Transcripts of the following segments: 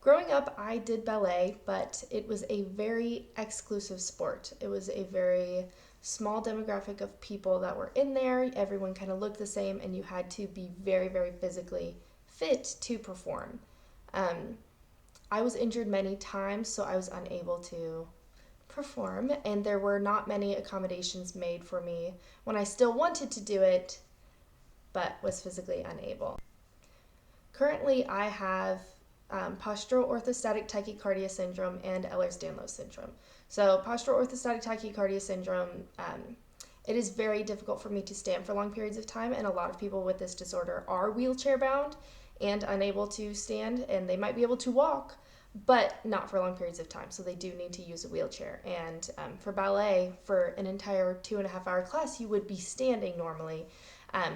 Growing up, I did ballet, but it was a very exclusive sport. It was a very small demographic of people that were in there. Everyone kind of looked the same, and you had to be very, very physically fit to perform. I was injured many times, so I was unable to perform, and there were not many accommodations made for me when I still wanted to do it, but was physically unable. Currently, I have postural orthostatic tachycardia syndrome and Ehlers-Danlos syndrome. So postural orthostatic tachycardia syndrome, it is very difficult for me to stand for long periods of time, and a lot of people with this disorder are wheelchair bound and unable to stand, and they might be able to walk, but not for long periods of time, so they do need to use a wheelchair. And for ballet, for an entire 2.5-hour class, you would be standing normally,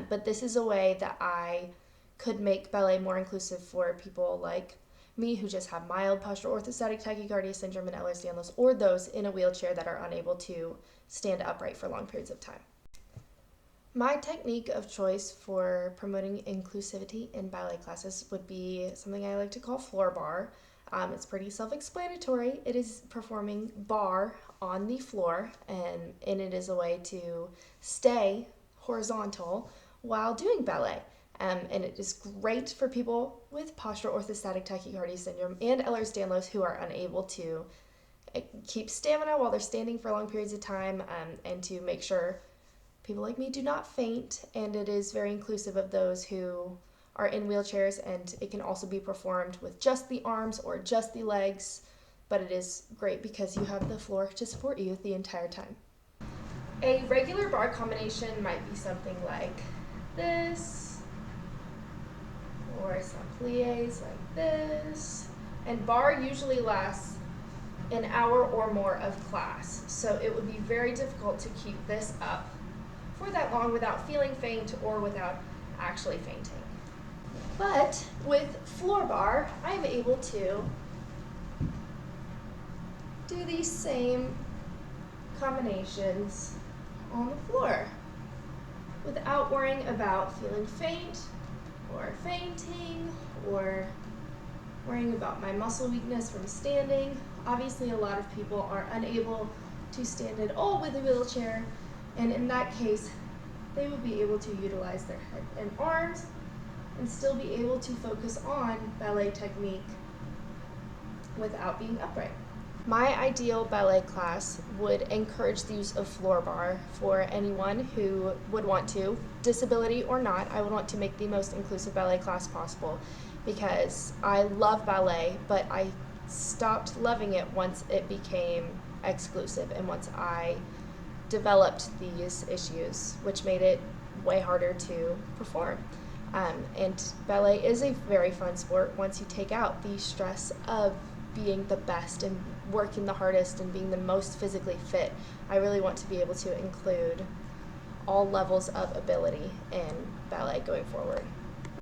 but this is a way that I could make ballet more inclusive for people like me who just have mild postural orthostatic tachycardia syndrome and Ehlers-Danlos, or those in a wheelchair that are unable to stand upright for long periods of time. My technique of choice for promoting inclusivity in ballet classes would be something I like to call floor bar. It's pretty self-explanatory. It is performing bar on the floor, and it is a way to stay horizontal while doing ballet. And it is great for people with postural orthostatic tachycardia syndrome and Ehlers-Danlos who are unable to keep stamina while they're standing for long periods of time, and to make sure people like me do not faint. And it is very inclusive of those who are in wheelchairs, and it can also be performed with just the arms or just the legs, but it is great because you have the floor to support you the entire time. A regular bar combination might be something like this, or some plies like this. And bar usually lasts an hour or more of class, so it would be very difficult to keep this up for that long without feeling faint or without actually fainting. But with floor bar, I'm able to do these same combinations on the floor without worrying about feeling faint or fainting or worrying about my muscle weakness from standing. Obviously, a lot of people are unable to stand at all with a wheelchair, and in that case, they would be able to utilize their head and arms and still be able to focus on ballet technique without being upright. My ideal ballet class would encourage the use of floor bar for anyone who would want to, disability or not. I would want to make the most inclusive ballet class possible because I love ballet, but I stopped loving it once it became exclusive and once I developed these issues, which made it way harder to perform. And ballet is a very fun sport once you take out the stress of being the best and working the hardest and being the most physically fit. I really want to be able to include all levels of ability in ballet going forward.